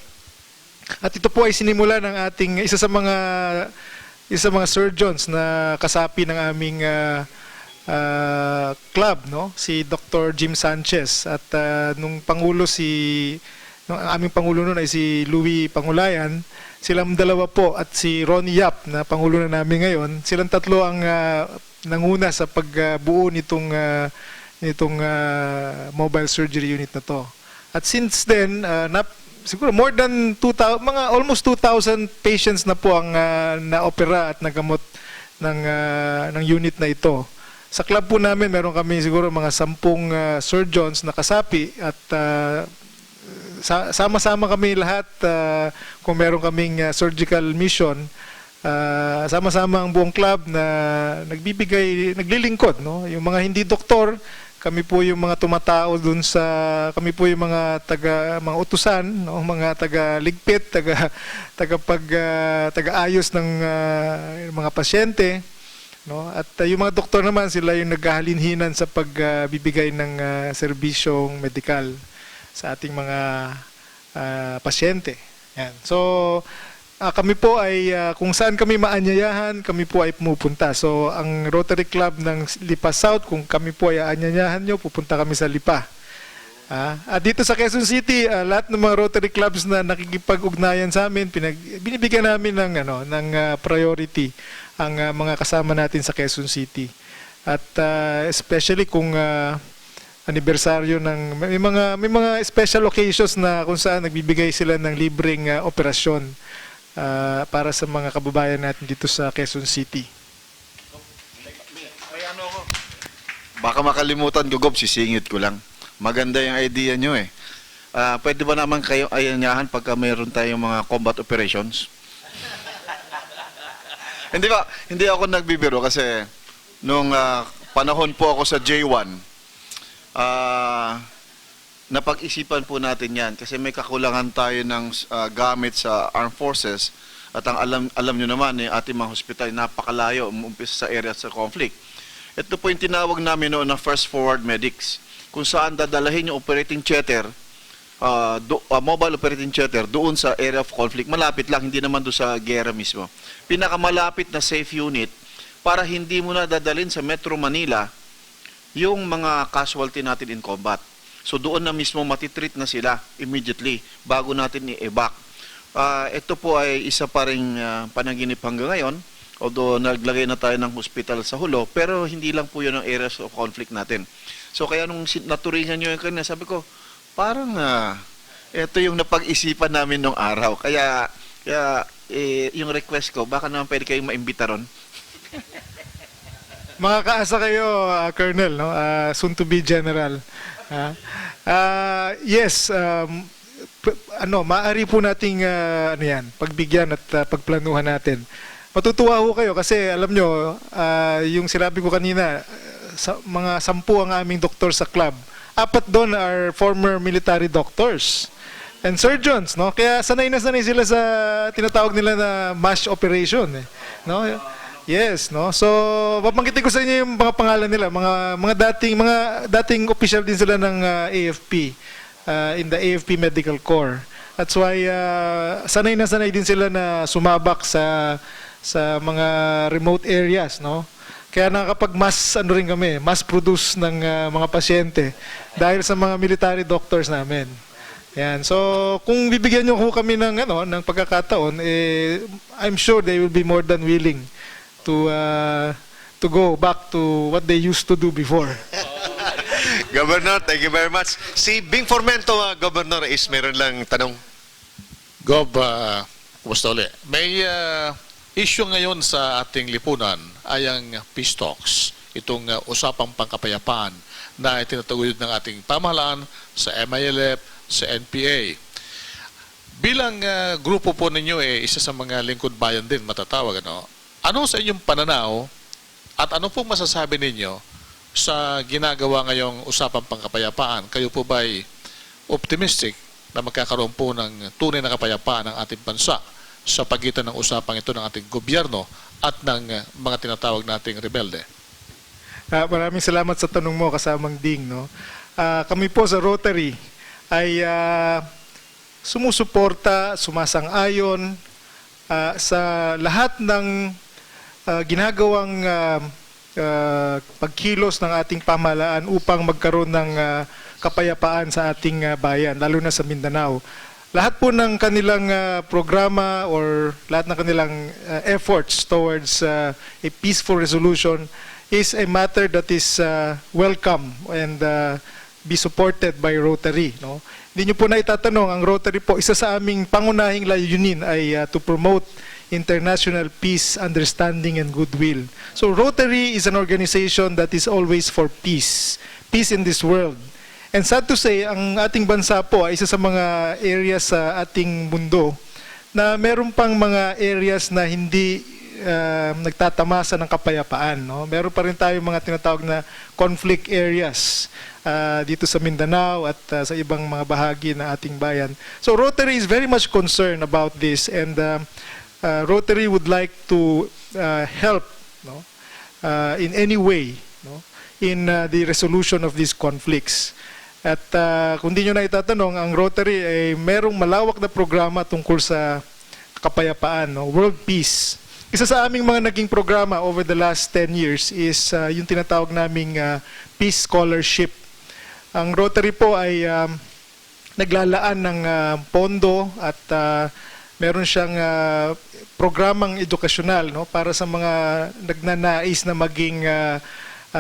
At ito po ay sinimula ng ating isa sa mga surgeons na kasapi ng aming club, no, si Dr. Jim Sanchez, at nung ang aming pangulo noon ay si Louis Pangulayan. Silang dalawa po at si Ronnie Yap na pangulo na namin ngayon, silang tatlo ang nanguna sa pagbuo nitong mobile surgery unit na to. At since then, siguro more than 2,000, almost 2,000 patients na po ang na-opera at nagamot ng unit na ito. Sa club po namin, meron kami siguro mga 10 surgeons na kasapi at sama-sama kami lahat kung meron kaming surgical mission, sama-sama ang buong club na naglilingkod, no? Yung mga hindi doktor, kami po yung mga tumatao dun kami po yung mga mga utusan, no? Mga taga-ligpit, taga-ayos ng mga pasyente, no? At yung mga doktor naman, sila yung naghahalinhinan sa pagbibigay ng serbisyong medikal sa ating mga pasyente. Yan. So, kami po ay, kung saan kami maanyayahan, kami po ay pumupunta. So, ang Rotary Club ng Lipa South, kung kami po ay aanyayahan nyo, pupunta kami sa Lipa. At dito sa Quezon City, lahat ng mga Rotary Clubs na nakikipag-ugnayan sa amin, binibigyan namin ng priority ang mga kasama natin sa Quezon City. At especially kung anibersaryo ng may mga special occasions na kung saan nagbibigay sila ng libreng operasyon para sa mga kababayan natin dito sa Quezon City. Baka makalimutan ko, Gob, sisingit ko lang. Maganda yung idea nyo eh. Pwede ba naman kayo ayanyahan pagka mayroon tayong mga combat operations? Hindi ako nagbibiro kasi nung panahon po ako sa J1, napag-isipan po natin yan kasi may kakulangan tayo ng gamit sa armed forces at ang alam nyo naman ating mga hospital napakalayo umpisa sa area sa conflict. Ito po yung tinawag namin noon na First Forward Medics, kung saan dadalahin yung operating theater, mobile operating theater doon sa area of conflict, malapit lang, hindi naman doon sa gera mismo. Pinakamalapit na safe unit para hindi mo na dadalhin sa Metro Manila yung mga casualty natin in combat. So doon na mismo matitreat na sila immediately bago natin i-evac. Ito po ay isa pa ring panaginip hanggang ngayon, although naglagay na tayo ng hospital sa Hulo, pero hindi lang po yun ang areas of conflict natin. So kaya nung naturingan nyo yung kanina, sabi ko, parang ito yung napag-isipan namin nung araw. Kaya yung request ko, baka naman pwede kayong maimbita ron. Makakaasa kayo, Colonel, no? Soon to be General. Yes, maaari po nating pagbigyan at pagplanuhan natin. Matutuwa ho kayo kasi alam nyo, yung sinabi ko kanina, mga 10 ang aming doktor sa club. 4 doon are former military doctors and surgeons, no? Kaya sanay na sanay sila sa tinatawag nila na mass operation, no? Yes, no. So, papanggitin ko sa inyo yung mga pangalan nila, mga dating official din sila ng AFP, in the AFP Medical Corps. That's why sanay na sanay din sila na sumabak sa mga remote areas, no. Kaya nakakapag mass produce ng mga pasyente dahil sa mga military doctors namin. Yan. So, kung bibigyan niyo kami ng pagkakataon, I'm sure they will be more than willing to go back to what they used to do before. Governor, thank you very much. Si Bing Formento, Governor, meron lang tanong. Gob, kumusta ulit? May issue ngayon sa ating lipunan ay ang peace talks, itong usapang pangkapayapaan na itinataguyod ng ating pamahalaan sa MILF, sa NPA. Bilang grupo po ninyo, isa sa mga lingkod bayan din, matatawag, ano? Ano sa inyong pananaw at ano pong masasabi ninyo sa ginagawa ngayong usapang pangkapayapaan? Kayo po ba'y optimistic na magkakaroon po ng tunay na kapayapaan ng ating bansa sa pagitan ng usapang ito ng ating gobyerno at ng mga tinatawag nating rebelde? Maraming salamat sa tanong mo, kasamang Ding. No? Kami po sa Rotary ay sumusuporta, sumasang-ayon sa lahat ng ginagawang pagkilos ng ating pamahalaan upang magkaroon ng kapayapaan sa ating bayan, lalo na sa Mindanao. Lahat po ng kanilang programa or lahat ng kanilang efforts towards a peaceful resolution is a matter that is welcome and be supported by Rotary. No? Hindi nyo po na itatanong, ang Rotary po, isa sa aming pangunahing layunin ay to promote international peace, understanding, and goodwill. So Rotary is an organization that is always for peace. Peace in this world. And sad to say, ang ating bansa po ay isa sa mga areas sa ating mundo na meron pang mga areas na hindi nagtatamasa ng kapayapaan. No? Meron pa rin tayo mga tinatawag na conflict areas dito sa Mindanao at sa ibang mga bahagi ng ating bayan. So Rotary is very much concerned about this, and Rotary would like to help, no, in any way, no, in the resolution of these conflicts. At kung di nyo na itatanong, ang Rotary ay merong malawak na programa tungkol sa kapayapaan, no, world peace. Isa sa aming mga naging programa over the last 10 years is yung tinatawag naming Peace Scholarship. Ang Rotary po ay naglalaan ng pondo at meron siyang programang edukasyonal, no, para sa mga nagnanais na maging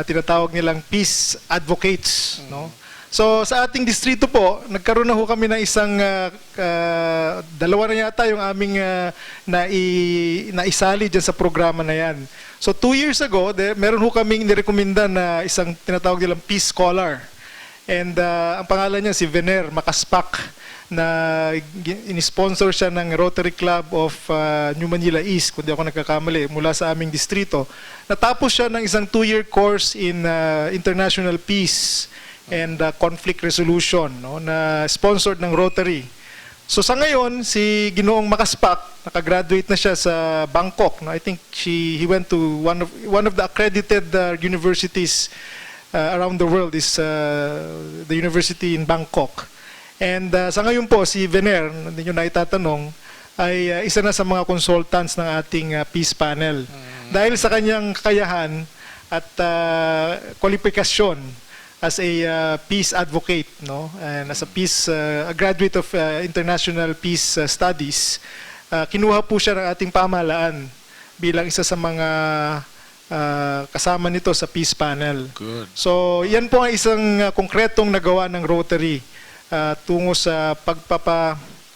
tinatawag nilang peace advocates. No? So sa ating distrito po, nagkaroon na ho kami ng isang dalawa na yata yung aming naisali dyan sa programa na yan. So 2 years ago, meron ho kaming nirekomenda na isang tinatawag nilang Peace Scholar. And ang pangalan niya si Vener Makaspak, na in-sponsor siya ng Rotary Club of New Manila East, kung di ako nagkakamali, mula sa aming distrito. Natapos siya ng isang 2-year course in international peace and conflict resolution, no, na sponsored ng Rotary. So sa ngayon, si Ginoong Makaspak, nakagraduate na siya sa Bangkok. No? I think he went to one of the accredited universities around the world is the university in Bangkok. And sa ngayon po, si Vener, hindi nyo na itatanong, ay isa na sa mga consultants ng ating peace panel. Dahil sa kanyang kakayahan at kwalifikasyon as a peace advocate, no, and as a peace a graduate of international peace studies, kinuha po siya ng ating pamahalaan bilang isa sa mga kasama nito sa peace panel. Good. So, yan po ang isang konkretong nagawa ng Rotary tungo sa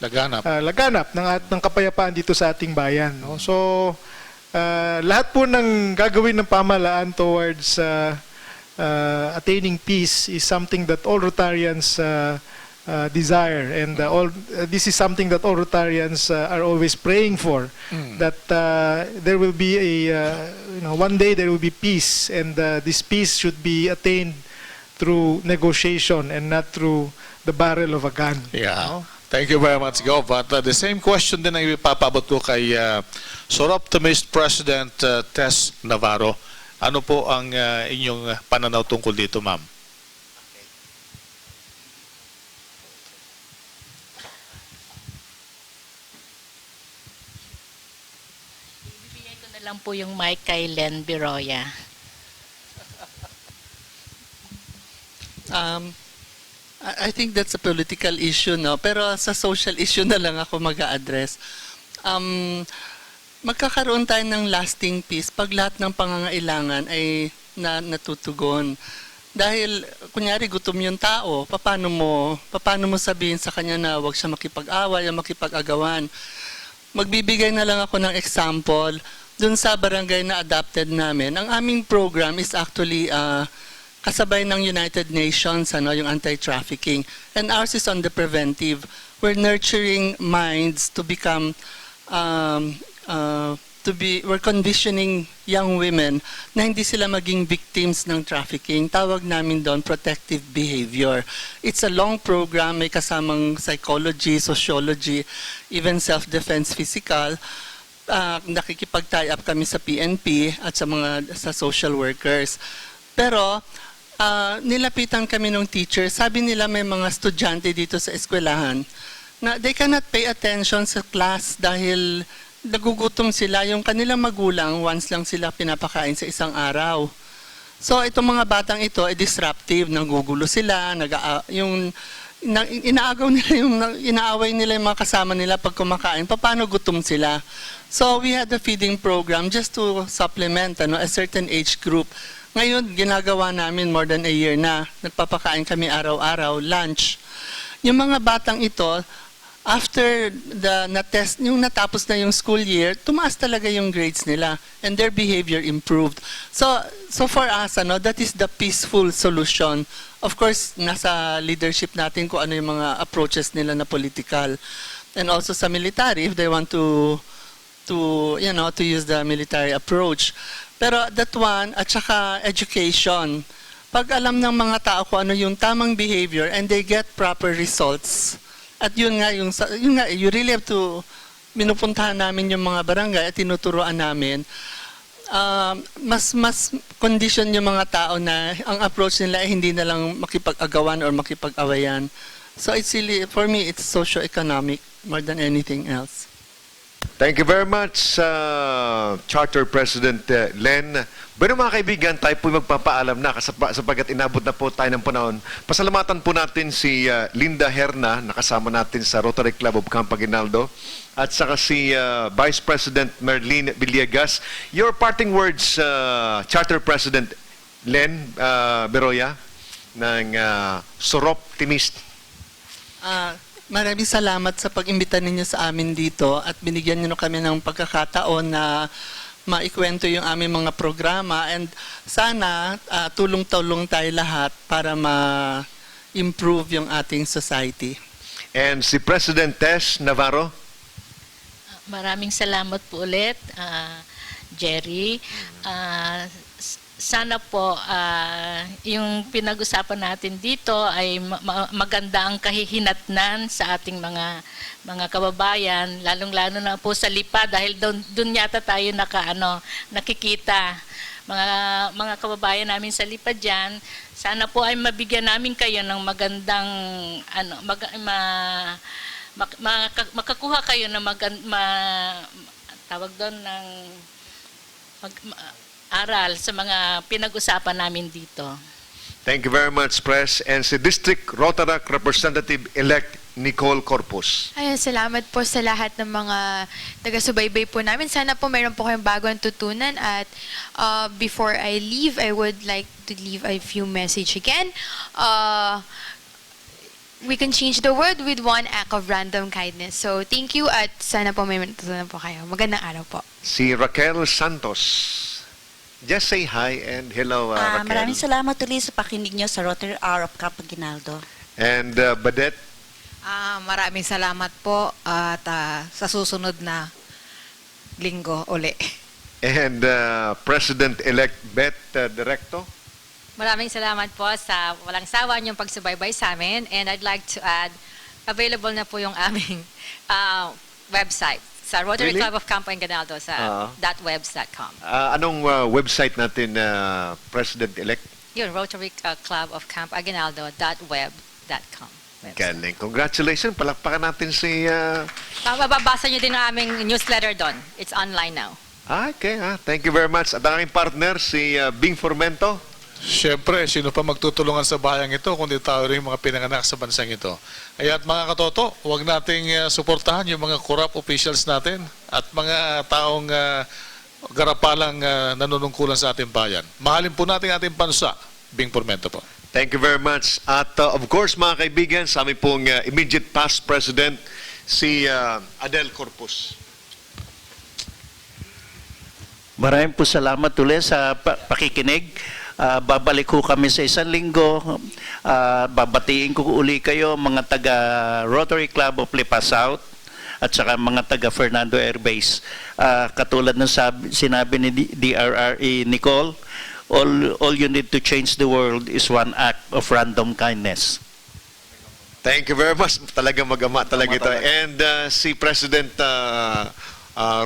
laganap ng kapayapaan dito sa ating bayan. No? So, lahat po ng gagawin ng pamahalaan towards attaining peace is something that all Rotarians desire, and this is something that all Rotarians are always praying for, that there will be one day there will be peace, and this peace should be attained through negotiation and not through the barrel of a gun. Yeah. No? Thank you very much, Gov. But the same question din ay ipapabot ko kay Soroptimist President Tess Navarro. Ano po ang inyong pananaw tungkol dito, ma'am? Ibibigay ko na lang po yung mic kay Len Biroya. I think that's a political issue, no? Pero sa social issue na lang ako mag-a-address. Magkakaroon tayo ng lasting peace pag lahat ng pangangailangan ay natutugon. Dahil, kunyari, gutom yung tao, paano mo sabihin sa kanya na huwag siya makipag-away o makipag-agawan? Magbibigay na lang ako ng example dun sa barangay na adopted namin. Ang aming program is actually kasabay ng United Nations, yung anti-trafficking. And ours is on the preventive. We're nurturing minds to become, we're conditioning young women na hindi sila maging victims ng trafficking. Tawag namin doon protective behavior. It's a long program, may kasamang psychology, sociology, even self-defense physical. Nakikipag-tie up kami sa PNP at sa social workers. Pero nilapitan kami ng teacher, sabi nila may mga estudyante dito sa eskwelahan na they cannot pay attention sa class dahil nagugutom sila. Yung kanilang magulang, once lang sila pinapakain sa isang araw. So itong mga batang ito ay disruptive, nagugulo sila, inaagaw nila inaaway nila yung mga kasama nila pag kumakain. Paano gutom sila? So we had a feeding program just to supplement a certain age group. Ngayon, ginagawa namin more than a year na. Nagpapakain kami araw-araw, lunch. Yung mga batang ito, after yung natapos na yung school year, tumaas talaga yung grades nila and their behavior improved. So for us, that is the peaceful solution. Of course, nasa leadership natin kung ano yung mga approaches nila na political. And also sa military, if they want to use the military approach. Pero that one, at saka education. Pag alam ng mga tao kung ano yung tamang behavior and they get proper results, at yun nga, you really have to, minupuntahan namin yung mga barangay at tinuturuan namin, mas condition yung mga tao na ang approach nila ay hindi na lang makipag-agawan or makipag-awayan. So it's really, for me, it's socio-economic more than anything else. Thank you very much, Charter President Len. Pero mga kaibigan, tayo po magpapaalam na sapagkat inabot na po tayo ng panahon. Pasalamatan po natin si Linda Herna, nakasama natin sa Rotary Club of Camp Aguinaldo, at saka si Vice President Merlene Villegas. Your parting words, Charter President Len Beroya, ng Soroptimist. Maraming salamat sa pag-imbita ninyo sa amin dito at binigyan niyo kami ng pagkakataon na maikwento yung aming mga programa and sana tulong-tulong tayo lahat para ma-improve yung ating society. And si President Tess Navarro. Maraming salamat po ulit, Jerry. Sana po yung pinag-usapan natin dito ay maganda ang kahihinatnan sa ating mga kababayan, lalong-lalo na po sa Lipa dahil doon yata tayo nakikita. Mga kababayan namin sa Lipa diyan, sana po ay mabigyan namin kayo ng magandang makakuha kayo ng tawag doon ng aral sa mga pinag-usapan namin dito. Thank you very much, Pres. And si District Rotaract Representative-elect Nicole Corpus. Ayun, salamat po sa lahat ng mga taga-subaybay po namin. Sana po mayroon po kayong bagong tutunan at before I leave, I would like to leave a few message again. We can change the world with one act of random kindness. So, thank you at sana po may matutunan po kayo. Magandang araw po. Si Raquel Santos. Just say hi and hello, Raquel. Maraming salamat ulit sa pakinig nyo sa Rotary Hour of Camp Aguinaldo. And Badet. Maraming salamat po at sa susunod na linggo uli. And President-elect Beth Directo. Maraming salamat po sa walang sawa niyong pagsubaybay sa amin. And I'd like to add, available na po yung aming website sa Rotary Club of Camp Aguinaldo sa .webs.com. Anong website natin, President-elect? Yun, Rotary Club of Camp Aguinaldo.web.com. Galing. Congratulations. Palakpakan natin si... Mababasa niyo din ang aming newsletter doon. It's online now. Okay. Thank you very much. At ang aking partner, si Bing Formento. Siyempre, sino pa magtutulungan sa bayang ito kundi tayo rin mga pinanganak sa bansang ito. At mga katoto, huwag nating suportahan yung mga corrupt officials natin at mga taong garapalang nanunungkulan sa ating bayan. Mahalin po natin ating bansa. Bing Formento po. Thank you very much. At of course, mga kaibigan, sa aming pong immediate past president, si Adel Corpus. Maraming po salamat ulit sa pakikinig. babalik ko kami sa 1 linggo. Babatiin ko uli kayo, mga taga Rotary Club of Lipa South at saka mga taga Fernando Air Base. Katulad ng sinabi ni DRRE Nicole, all you need to change the world is one act of random kindness. Thank you very much. Talagang mag-ama talaga ito. And si President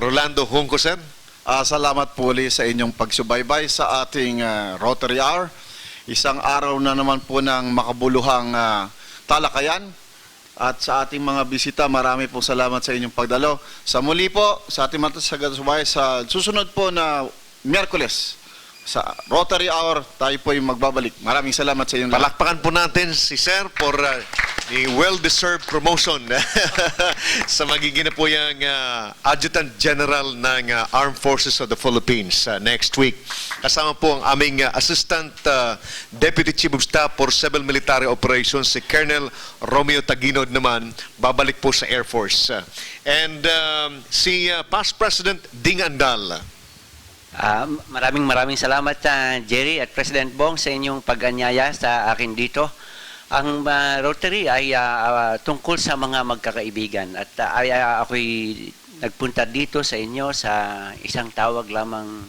Rolando Junco, sir. Salamat po ulit sa inyong pagsubaybay sa ating Rotary Hour. Isang araw na naman po ng makabuluhang talakayan. At sa ating mga bisita, marami po salamat sa inyong pagdalo. Sa muli po, sa ating mga taga-subaybay, sa susunod po na Miyerkules, sa Rotary Hour, tayo po yung magbabalik. Maraming salamat sa inyong lahat. Palakpakan po natin si Sir for the well-deserved promotion sa magiging na po yung Adjutant General ng Armed Forces of the Philippines next week. Kasama po ang aming Assistant Deputy Chief of Staff for Civil Military Operations, si Colonel Romeo Taguinod naman, babalik po sa Air Force. And si Past President Ding Andal. Maraming salamat Jerry at President Bong sa inyong pag-anyaya sa akin dito. Ang Rotary ay tungkol sa mga magkakaibigan at ako'y nagpunta dito sa inyo sa isang tawag lamang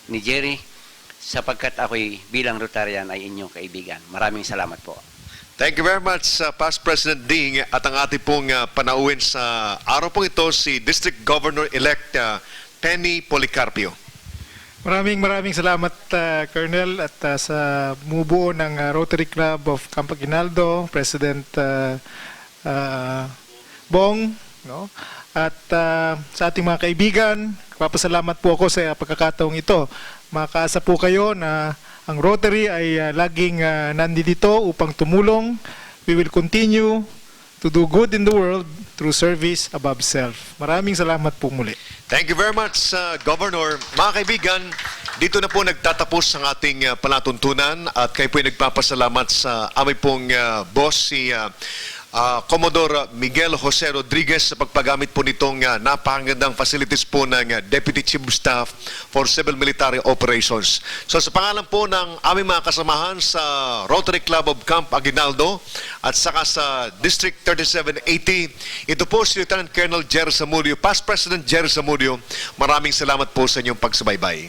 ni Jerry sapagkat ako'y bilang Rotarian ay inyong kaibigan. Maraming salamat po. Thank you very much, Past President Ding. At ang ating pong panauhin sa araw pong ito, si District Governor-elect Penny Policarpio. Maraming salamat, Colonel, at sa mubuo ng Rotary Club of Camp Aguinaldo, President Bong, no? At sa ating mga kaibigan, papasalamat po ako sa pagkakataong ito. Makaasa po kayo na ang Rotary ay laging nandito upang tumulong. We will continue to do good in the world through service above self. Maraming salamat po muli. Thank you very much, Governor. Mga kaibigan, dito na po nagtatapos ang ating palatuntunan at kayo po ay nagpapasalamat sa aming pong boss, si Commodore Miguel Jose Rodriguez sa pagpagamit po nitong napakagandang facilities po ng Deputy Chief of Staff for Civil Military Operations. So sa pangalan po ng aming mga kasamahan sa Rotary Club of Camp Aguinaldo at saka sa District 3780, ito po si Lieutenant Colonel Jerry Zamudio, Past President Jerry Zamudio. Maraming salamat po sa inyong pagsubaybay.